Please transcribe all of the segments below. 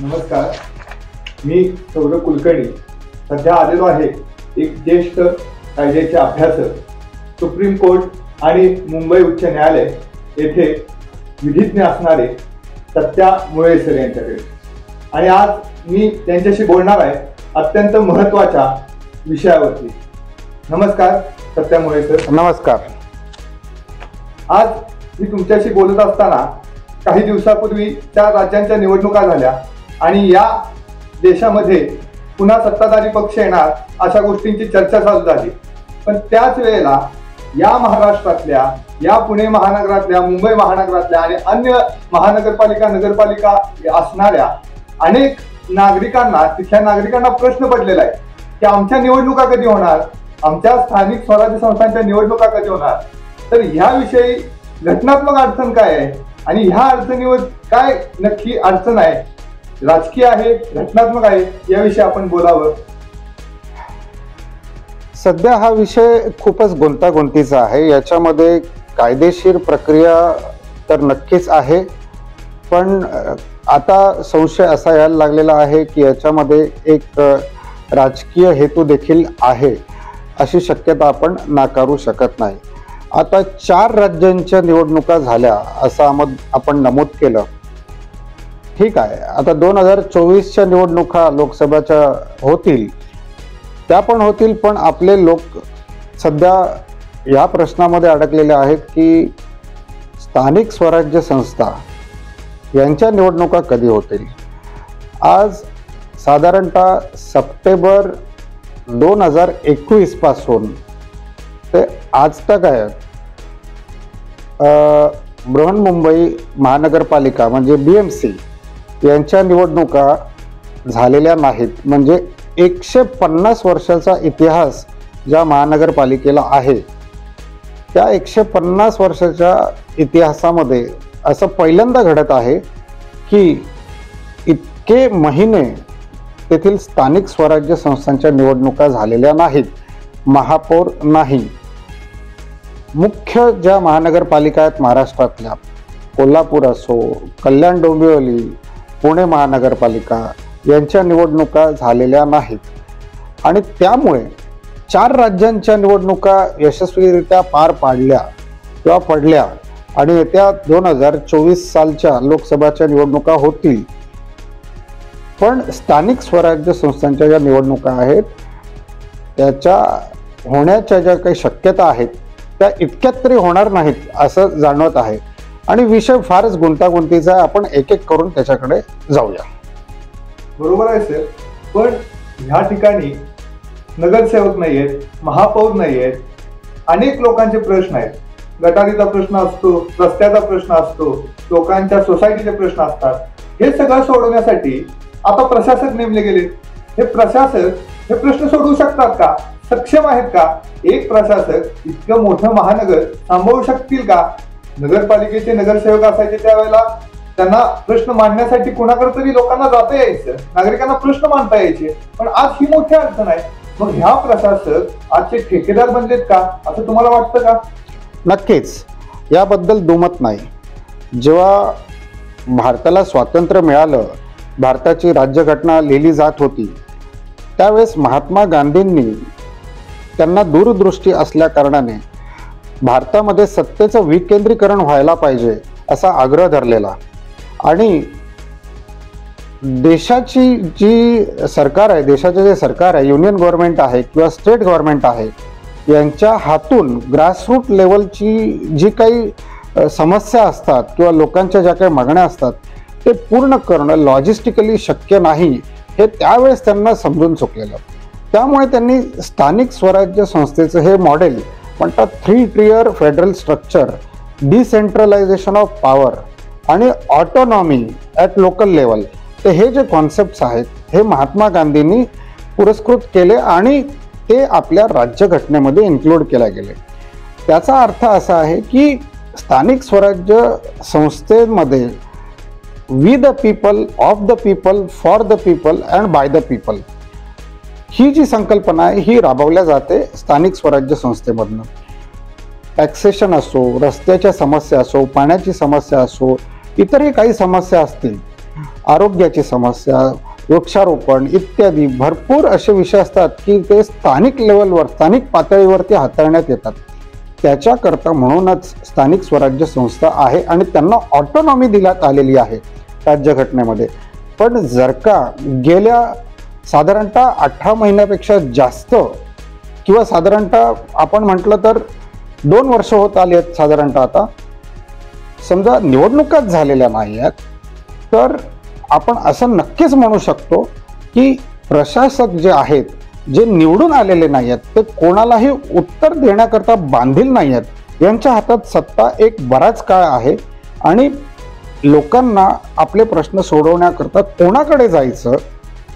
नमस्कार. मी सौरभ कुलकर्णी सध्या आलेलो आहे एक ज्येष्ठ कायद्याचे अभ्यासक सुप्रीम कोर्ट आणि मुंबई उच्च न्यायालय येथे विधिज्ञ असणारे सत्या मुळे सर यांच्याकडे. आणि आज मी त्यांच्याशी बोलणार आहे अत्यंत महत्त्वाच्या विषयावरती. नमस्कार सत्या मुळे सर. नमस्कार. आज मी तुमच्याशी बोलत असताना काही दिवसापूर्वी 4 राज्यांच्या निवडणुका झाल्या आणि या देशामध्ये पुन्हा सत्ताधारी पक्ष येणार अशा गोष्टींची चर्चा चालू झाली. पण त्याच वेळेला या महाराष्ट्रातल्या, या पुणे महानगरातल्या, मुंबई महानगरातल्या आणि अन्य महानगरपालिका नगरपालिका असणाऱ्या अनेक नागरिकांना, तिथल्या नागरिकांना प्रश्न पडलेला आहे की आमच्या निवडणुका कधी होणार, आमच्या स्थानिक स्वराज्य संस्थांच्या निवडणुका कधी होणार. तर ह्याविषयी घटनात्मक अडचण काय आहे आणि ह्या अडचणीवर काय नक्की अडचण आहे, राजकीय आहे, घटनात्मक आहे, याविषयी आपण बोलावं. सध्या हा विषय खूपच गुंतागुंतीचा आहे. याच्यामध्ये कायदेशीर प्रक्रिया तर नक्कीच आहे, पण आता संशय असा यायला लागलेला आहे की याच्यामध्ये एक राजकीय हेतू देखील आहे, अशी शक्यता आपण नाकारू शकत नाही. आता 4 राज्यांच्या निवडणुका झाल्या असं आपण नमूद केलं. ठीक आहे, आता 2024च्या निवडणुका लोकसभेच्या होतील, त्या पण होतील, पण आपले लोक सध्या या प्रश्नामध्ये अडकलेले आहेत की स्थानिक स्वराज्य संस्था यांच्या निवडणुका कधी होतील. आज साधारणतः सप्टेंबर 2021 पासून ते आज तक आहे बृहन्मुंबई महानगरपालिका म्हणजे BMC यांच्या निवडणुका झालेल्या नाहीत. म्हणजे 150 वर्षाचा इतिहास ज्या महानगरपालिकेला आहे, त्या 150 वर्षाच्या इतिहासामध्ये असं पहिल्यांदा घडत आहे की इतके महिने तेथील स्थानिक स्वराज्य संस्थांच्या निवडणुका झालेल्या नाहीत. महापौर नाही. मुख्य ज्या महानगरपालिका आहेत महाराष्ट्रातल्या, कोल्हापूर असो, कल्याण डोंबिवली, पुणे महानगरपालिका यांच्या निवडणुका झालेल्या नाहीत. आणि त्यामुळे 4 राज्यांच्या निवडणुका यशस्वीरित्या पार पाडल्या किंवा पडल्या आणि येत्या 2024 सालच्या लोकसभाच्या निवडणुका होतील. पण स्थानिक स्वराज्य संस्थांच्या ज्या निवडणुका आहेत त्याच्या होण्याच्या ज्या काही शक्यता आहेत त्या इतक्यात तरी होणार नाहीत असं जाणवत आहे. आणि विषय फारच गुंतागुंतीचा आहे. आपण एक एक करून त्याच्याकडे जाऊया. बरोबर आहे सर, पण ह्या ठिकाणी नगरसेवक नाही आहेत, महापौर नाही आहेत, अनेक लोकांचे प्रश्न आहेत. गटारीचा प्रश्न असतो, रस्त्याचा प्रश्न असतो, लोकांच्या सोसायटीचे प्रश्न असतात. हे सगळं सोडवण्यासाठी आता प्रशासक नेमले गेले. हे प्रशासक हे प्रश्न सोडवू शकतात का, सक्षम आहेत का? एक प्रशासक इतकं मोठं महानगर सांभाळू शकतील का? नगरपालिकेचे नगरसेवक असायचे त्यावेळेला त्यांना प्रश्न मांडण्यासाठी कोणाकडे तरी लोकांना जाता यायचं, नागरिकांना प्रश्न मांडता यायचे. पण आज ही मोठी अडचण आहे. मग ह्या प्रशासक आजचे ठेकेदार बनलेत का, असं तुम्हाला वाटतं का? नक्कीच, याबद्दल दुमत नाही. जेव्हा भारताला स्वातंत्र्य मिळालं, भारताची राज्यघटना लिहिली जात होती, त्यावेळेस महात्मा गांधींनी त्यांना दूरदृष्टी असल्या कारणाने भारतामध्ये सत्तेचं विकेंद्रीकरण व्हायला पाहिजे असा आग्रह धरलेला. आणि देशाची जी सरकार आहे, देशाचे जे सरकार आहे, युनियन गव्हर्नमेंट आहे किंवा स्टेट गव्हर्नमेंट आहे, यांच्या हातून ग्रासरूट लेवलची जी काही समस्या असतात किंवा लोकांच्या ज्या काही मागण्या असतात ते पूर्ण करणं लॉजिस्टिकली शक्य नाही, हे त्यावेळेस त्यांना समजून चुकलेलं. त्यामुळे त्यांनी स्थानिक स्वराज्य संस्थेचं हे मॉडेल म्हणतात 3 tier federal structure, decentralisation of power आणि ऑटोनॉमी ॲट लोकल लेवल, तर हे जे कॉन्सेप्ट्स आहेत हे महात्मा गांधींनी पुरस्कृत केले आणि ते आपल्या राज्यघटनेमध्ये इन्क्लूड केले गेले. त्याचा अर्थ असा आहे की स्थानिक स्वराज्य संस्थेमध्ये we the people, of the people, for the people and by the people, ही जी संकल्पना आहे ही राबवल्या जाते स्थानिक स्वराज्य संस्थेमधनं. टॅक्सेशन असो, रस्त्याच्या समस्या असो, पाण्याची समस्या असो, इतरही काही समस्या असतील, आरोग्याची समस्या, वृक्षारोपण इत्यादी भरपूर असे विषय असतात की ते स्थानिक लेवलवर, स्थानिक पातळीवरती हाताळण्यात येतात. त्याच्याकरता म्हणूनच स्थानिक स्वराज्य संस्था आहे आणि त्यांना ऑटोनॉमी देण्यात आलेली आहे राज्यघटनेमध्ये. पण जर का गेल्या साधारणतः 18 महिन्यापेक्षा जास्त किंवा साधारणतः आपण म्हटलं तर 2 वर्ष होत आली आहेत साधारणतः, आता समजा निवडणुकाच झालेल्या नाही आहेत, तर आपण असं नक्कीच म्हणू शकतो की प्रशासक जे आहेत, जे निवडून आलेले नाही आहेत, ते कोणालाही उत्तर देण्याकरता बांधील नाही आहेत. यांच्या हातात सत्ता एक बराच काळ आहे आणि लोकांना आपले प्रश्न सोडवण्याकरता कोणाकडे जायचं,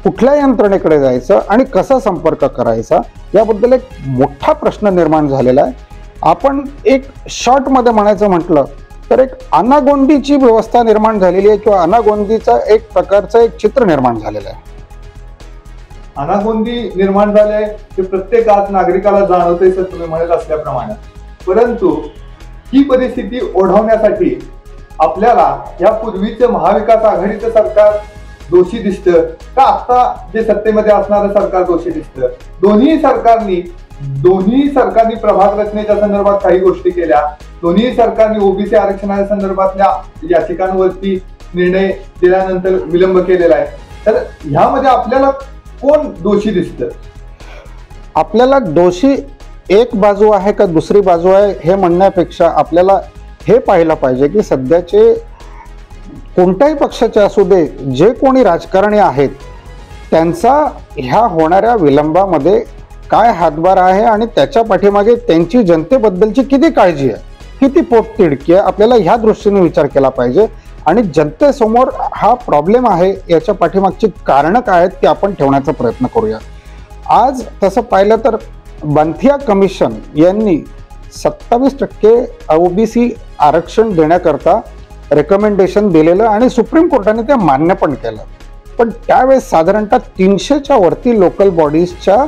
कुठल्या यंत्रणेकडे जायचं आणि कसा संपर्क करायचा याबद्दल एक मोठा प्रश्न निर्माण झालेला आहे. आपण एक शॉर्टमध्ये म्हणायचं म्हटलं तर एक अनागोंदीची व्यवस्था निर्माण झालेली आहे किंवा अनागोंदीचा एक प्रकारचं एक चित्र निर्माण झालेलं आहे. अनागोंदी निर्माण झाले ते प्रत्येक आज नागरिकाला जाणवते सर, तुम्ही म्हणत असल्याप्रमाणे. परंतु ही परिस्थिती ओढवण्यासाठी आपल्याला यापूर्वीचं महाविकास आघाडीचं सरकार दोषी दिसतं का आता जे सत्तेमध्ये असणारं सरकार दोषी दिसतं? दोन्ही सरकारनी प्रभाग रचनेच्या संदर्भात काही गोष्टी केल्या, दोन्ही सरकारनी ओबीसी आरक्षणाच्या संदर्भातल्या याचिकांवरती निर्णय दिल्यानंतर विलंब केलेला आहे. तर ह्यामध्ये आपल्याला कोण दोषी दिसतं? आपल्याला दोषी एक बाजू आहे का दुसरी बाजू आहे हे म्हणण्यापेक्षा आपल्याला हे पाहिलं पाहिजे की सध्याचे कोणत्याही पक्षाचे असू दे, जे कोणी राजकारणी आहेत, त्यांचा ह्या होणाऱ्या विलंबामध्ये काय हातभार आहे आणि त्याच्या पाठीमागे त्यांची जनतेबद्दलची किती काळजी आहे, किती पोटतिडकी आहे, आपल्याला ह्या दृष्टीने विचार केला पाहिजे. आणि जनतेसमोर हा प्रॉब्लेम आहे, याच्या पाठीमागची कारणं काय आहेत ते आपण ठेवण्याचा प्रयत्न करूया. आज तसं पाहिलं तर बंथिया कमिशन यांनी 27% ओबीसी आरक्षण देण्याकरता रेकमेंडेशन दिलेलं आणि सुप्रीम कोर्टाने ते मान्य पण केलं. पण त्यावेळेस साधारणतः 300च्या वरती लोकल बॉडीजच्या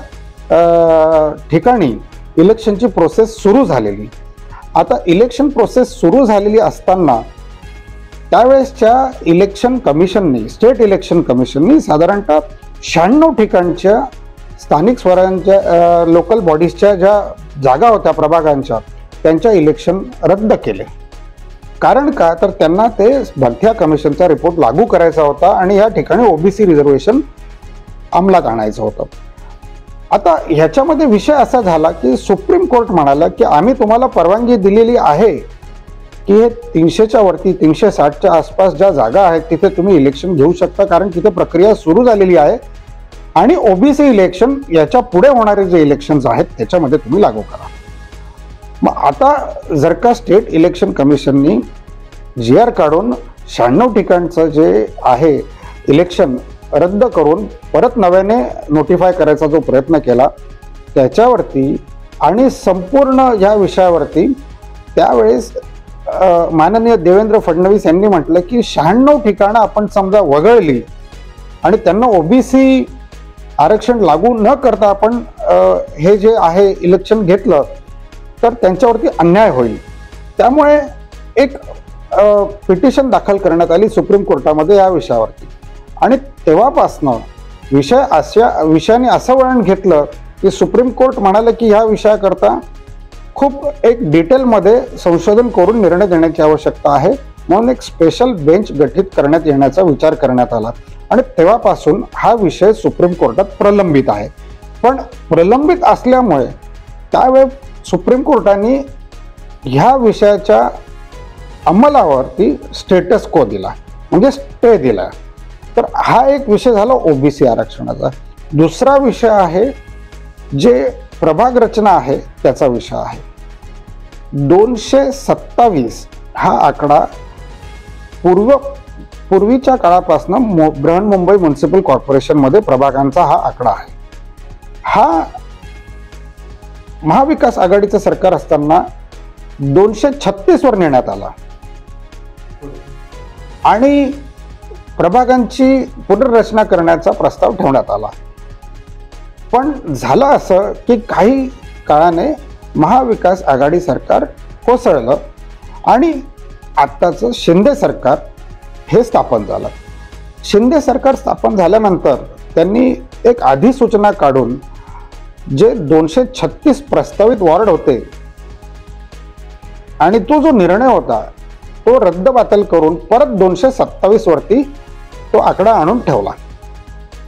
ठिकाणी इलेक्शनची प्रोसेस सुरू झालेली. आता इलेक्शन प्रोसेस सुरू झालेली असताना त्यावेळेसच्या इलेक्शन कमिशननी, स्टेट इलेक्शन कमिशननी साधारणतः 96 ठिकाणच्या स्थानिक स्वराज्य लोकल बॉडीजच्या ज्या जागा होत्या प्रभागांच्या, त्यांच्या इलेक्शन रद्द केले. कारण का तर त्यांना ते बंथिया कमिशनचा रिपोर्ट लागू करायचा होता आणि या ठिकाणी ओबीसी रिझर्वेशन अंमलात आणायचं होतं. आता ह्याच्यामध्ये विषय असा झाला की सुप्रीम कोर्ट म्हणाला की आम्ही तुम्हाला परवानगी दिलेली आहे की हे 300च्या वरती 360च्या आसपास ज्या जागा आहेत तिथे तुम्ही इलेक्शन घेऊ शकता, कारण तिथे प्रक्रिया सुरू झालेली आहे आणि ओबीसी इलेक्शन याच्या पुढे होणारे जे इलेक्शन्स आहेत त्याच्यामध्ये तुम्ही लागू करा. मग आता जर का स्टेट इलेक्शन कमिशननी GR काढून 96 ठिकाणचं जे आहे इलेक्शन रद्द करून परत नव्याने नोटिफाय करायचा जो प्रयत्न केला त्याच्यावरती आणि संपूर्ण या विषयावरती त्यावेळेस माननीय देवेंद्र फडणवीस यांनी म्हटलं की 96 ठिकाणं आपण समजा वगळली आणि त्यांना ओबीसी आरक्षण लागू न करता आपण हे जे आहे इलेक्शन घेतलं तर त्यांच्यावरती अन्याय होईल. त्यामुळे एक पिटिशन दाखल करण्यात आली सुप्रीम कोर्टामध्ये या विषयावरती आणि तेव्हापासनं विषयाने असं वळण घेतलं की सुप्रीम कोर्ट म्हणाले की ह्या विषयाकरता खूप एक डिटेलमध्ये संशोधन करून निर्णय देण्याची आवश्यकता आहे, म्हणून एक स्पेशल बेंच गठीत करण्यात येण्याचा विचार करण्यात आला आणि तेव्हापासून हा विषय सुप्रीम कोर्टात प्रलंबित आहे. पण प्रलंबित असल्यामुळे त्यावेळी सुप्रीम कोर्टाने ह्या विषयाच्या अंमलावरती स्टेटस को दिला, म्हणजे स्टे दिला. तर हा एक विषय झाला ओबीसी आरक्षणाचा. दुसरा विषय आहे जे प्रभाग रचना आहे त्याचा विषय आहे. 227 हा आकडा पूर्वीच्या काळापासून बृहन्मुंबई म्युनिसिपल कॉर्पोरेशनमध्ये प्रभागांचा हा आकडा आहे. हा महाविकास आघाडीचं सरकार असताना 236 वर नेण्यात आला आणि प्रभागांची पुनर्रचना करण्याचा प्रस्ताव ठेवण्यात आला. पण झालं असं की काही काळाने महाविकास आघाडी सरकार कोसळलं आणि आत्ताचं शिंदे सरकार हे स्थापन झालं. शिंदे सरकार स्थापन झाल्यानंतर त्यांनी एक अधिसूचना काढून जे 236 प्रस्तावित वॉर्ड होते आणि तो जो निर्णय होता तो रद्दबातल करून परत 227 वरती तो आकडा आणून ठेवला.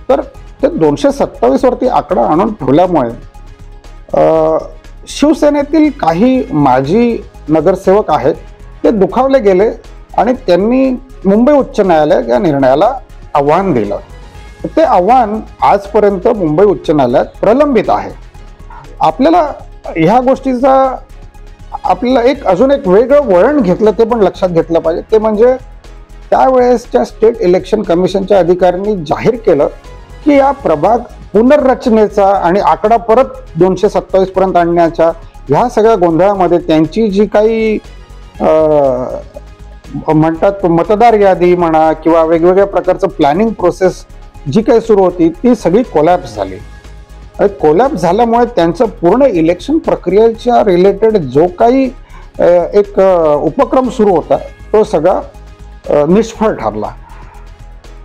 तर ते 227 वरती आकडा आणून ठेवल्यामुळे शिवसेनेतील काही माजी नगरसेवक आहेत ते दुखावले गेले आणि त्यांनी मुंबई उच्च न्यायालय या निर्णयाला आव्हान दिलं. ते आव्हान आजपर्यंत मुंबई उच्च न्यायालयात प्रलंबित आहे. आपल्याला ह्या गोष्टीचा आपल्याला अजून एक वेगळं वळण घेतलं ते पण लक्षात घेतलं पाहिजे. ते म्हणजे त्यावेळेसच्या स्टेट इलेक्शन कमिशनच्या अधिकाऱ्यांनी जाहीर केलं की या प्रभाग पुनर्रचनेचा आणि आकडा परत 227 पर्यंत आणण्याच्या ह्या सगळ्या गोंधळामध्ये त्यांची जी काही म्हणतात मतदार यादी म्हणा किंवा वेगवेगळ्या प्रकारचं प्लॅनिंग प्रोसेस जी काही सुरू होती ती सगळी कोलॅप्स झाली. कोलॅप्स झाल्यामुळे त्यांचं पूर्ण इलेक्शन प्रक्रियेच्या रिलेटेड जो काही एक उपक्रम सुरू होता तो सगळा निष्फळ ठरला.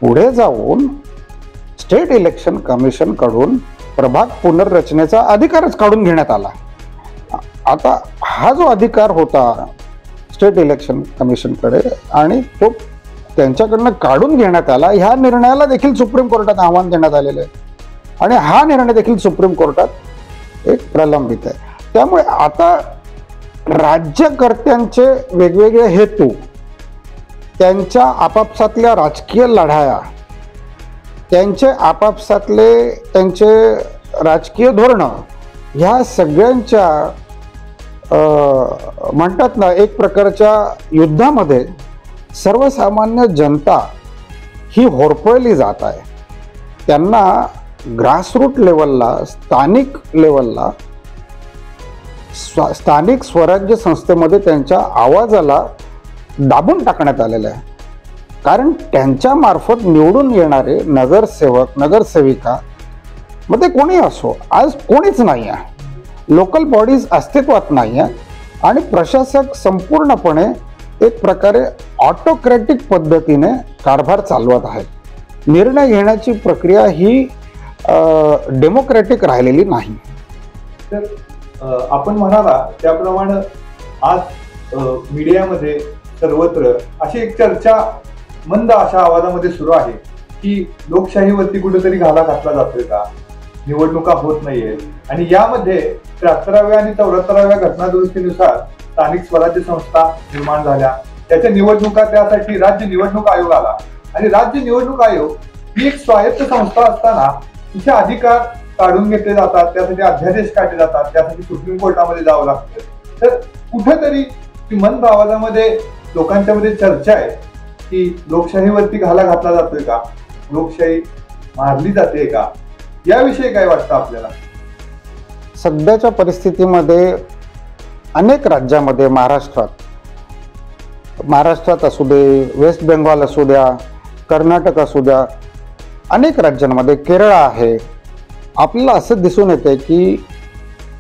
पुढे जाऊन स्टेट इलेक्शन कमिशन कडून प्रभाग पुनर्रचनेचा अधिकारच काढून घेण्यात आला. आता हा जो अधिकार होता स्टेट इलेक्शन कमिशनकडे आणि तो त्यांच्याकडनं काढून घेण्यात आला, ह्या निर्णयाला देखील सुप्रीम कोर्टात आव्हान देण्यात आलेलं आहे आणि हा निर्णय देखील सुप्रीम कोर्टात एक प्रलंबित आहे. त्यामुळे आता राज्यकर्त्यांचे वेगवेगळे हेतू, त्यांच्या आपापसातल्या राजकीय लढाया, त्यांचे आपापसातले त्यांचे राजकीय धोरणं, ह्या सगळ्यांच्या म्हणतात ना एक प्रकारच्या युद्धामध्ये सर्वसामान्य जनता ही होरपळली जात आहे. त्यांना ग्रासरूट लेवलला, स्थानिक लेवलला, स्थानिक स्वराज्य संस्थेमध्ये त्यांच्या आवाजाला दाबून टाकण्यात आलेलं आहे. कारण त्यांच्या मार्फत निवडून येणारे नगरसेवक, नगरसेविका मग ते कोणी असो, आज कोणीच नाही आहे. लोकल बॉडीज अस्तित्वात नाही आहे आणि प्रशासक संपूर्णपणे एक प्रकारे ऑटोक्रॅटिक पद्धतीने कारभार चालवत आहेत. निर्णय घेण्याची प्रक्रिया ही डेमोक्रॅटिक राहिलेली नाही. तर आपण म्हणाला त्याप्रमाणे आज मीडियामध्ये सर्वत्र अशी एक चर्चा मंद अशा आवाजामध्ये सुरू आहे की लोकशाहीवरती कुठेतरी घाला घातला जातोय का, निवडणुका होत नाहीये आणि यामध्ये 73व्या आणि 74व्या घटनादुरुस्तीनुसार स्थानिक स्वराज्य संस्था निर्माण झाल्या, त्याच्या निवडणुका त्यासाठी राज्य निवडणूक आयोग आला आणि राज्य निवडणूक आयोग ही एक स्वायत्त संस्था असताना तिचे अधिकार काढून घेतले जातात, त्यासाठी अध्यादेश काढले जातात, त्यासाठी सुप्रीम कोर्टामध्ये जावं लागतं. तर कुठेतरी मंद आवाजामध्ये लोकांच्या मध्ये चर्चा आहे की लोकशाहीवरती घाला घातला जातोय का, लोकशाही मारली जाते का, याविषयी काय वाटतं आपल्याला? सध्याच्या परिस्थितीमध्ये अनेक राज्यामध्ये, महाराष्ट्रात असू दे, वेस्ट बेंगॉल असू द्या, कर्नाटक असू द्या, अनेक राज्यांमध्ये, केरळ आहे, आपल्याला असं दिसून येते की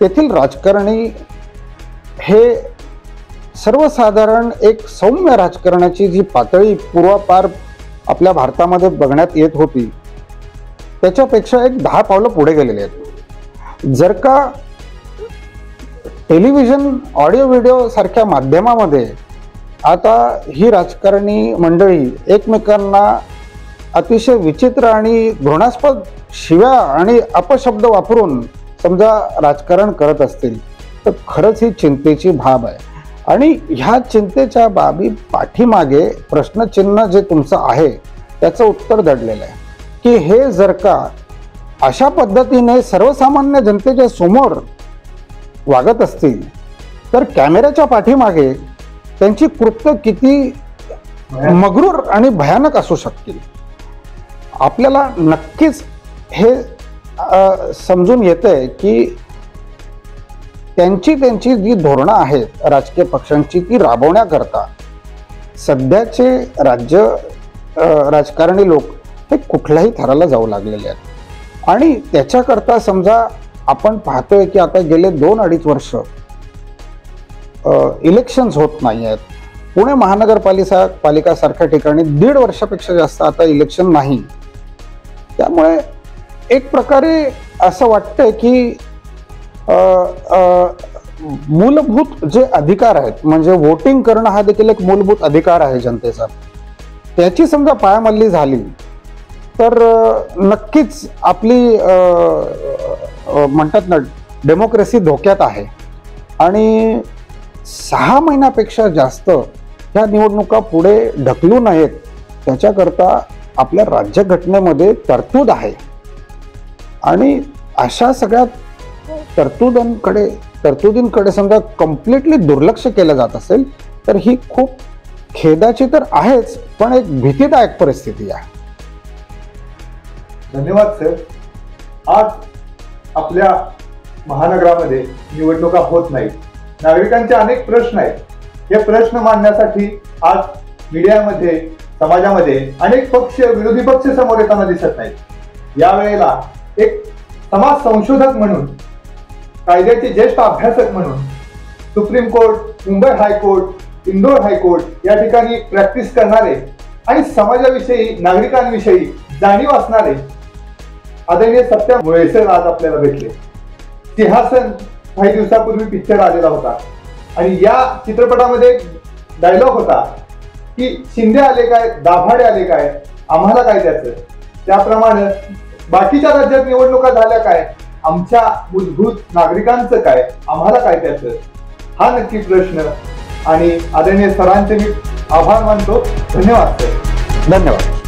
तेथील राजकारणी हे सर्वसाधारण एक सौम्य राजकारणाची जी पातळी पूर्वापार आपल्या भारतामध्ये बघण्यात येत होती त्याच्यापेक्षा एक 10 पावलं पुढे गेलेले आहेत. जर का टेलिव्हिजन, ऑडिओ व्हिडिओ सारख्या माध्यमामध्ये आता ही राजकारणी मंडळी एकमेकांना अतिशय विचित्र आणि घृणास्पद शिव्या आणि अपशब्द वापरून समजा राजकारण करत असतील तर खरंच ही चिंतेची बाब आहे. आणि ह्या चिंतेच्या बाबी पाठीमागे प्रश्नचिन्ह जे तुमचं आहे त्याचं उत्तर दडलेलं आहे की हे जर का अशा पद्धतीने सर्वसामान्य जनतेच्या समोर वागत असतील तर कॅमेऱ्याच्या पाठीमागे त्यांची कृत्य किती मगरूर आणि भयानक असू शकतील. आपल्याला नक्कीच हे समजून येतंय की त्यांची जी धोरणं आहेत राजकीय पक्षांची ती राबवण्याकरता सध्याचे राजकारणी लोक हे कुठल्याही थराला जाऊ लागलेले आहेत. आणि त्याच्याकरता समजा आपण पाहतोय की आता गेले 2-2.5 वर्ष इलेक्शन्स होत नाही आहेत, पुणे महानगरपालिका सारख्या ठिकाणी 1.5 वर्षापेक्षा जास्त आता इलेक्शन नाही. त्यामुळे एक प्रकारे असं वाटतंय की मूलभूत जे अधिकार आहेत, म्हणजे वोटिंग करणं हा देखील एक मूलभूत अधिकार आहे जनतेचा, त्याची समजा पायमल्ली झाली तर नक्कीच आपली म्हणतात ना डेमोक्रेसी धोक्यात आहे. आणि 6 महिन्यापेक्षा जास्त ह्या निवडणुका पुढे ढकलू नयेत त्याच्याकरता आपल्या राज्यघटनेमध्ये तरतूद आहे. आणि अशा सगळ्या तरतुदींकडे समजा कम्प्लिटली दुर्लक्ष केलं जात असेल तर ही खूप खेदाची तर आहेच, पण एक भीतीदायक परिस्थिती आहे. धन्यवाद सर. आज आपल्या महानगरामध्ये निवडणुका होत नाहीत. नागरिकांचे अनेक प्रश्न आहेत. हे प्रश्न मांडण्यासाठी आज मीडियामध्ये, समाजामध्ये अनेक पक्ष, विरोधी पक्ष समोर येताना दिसत नाहीत. यावेळेला एक समाज संशोधक म्हणून, कायद्याचे ज्येष्ठ अभ्यासक म्हणून supreme court, Mumbai high court, Indore high court या ठिकाणी प्रॅक्टिस करणारे आणि समाजाविषयी, नागरिकांविषयी जाणीव असणारे आदरणीय सत्या मुळे सर आज आपल्याला भेटले. सिंहासन काही दिवसापूर्वी पिक्चर आलेला होता आणि या चित्रपटामध्ये डायलॉग होता की शिंदे आले काय, दाभाडे आले काय, आम्हाला काय त्याचं. त्याप्रमाणे बाकीच्या राज्यात निवडणुका झाल्या काय, आमच्या मूलभूत नागरिकांचं काय, आम्हाला काय त्याचं. हा नक्की प्रश्न. आणि आदरणीय सरांचे मी आभार मानतो. धन्यवाद सर. धन्यवाद.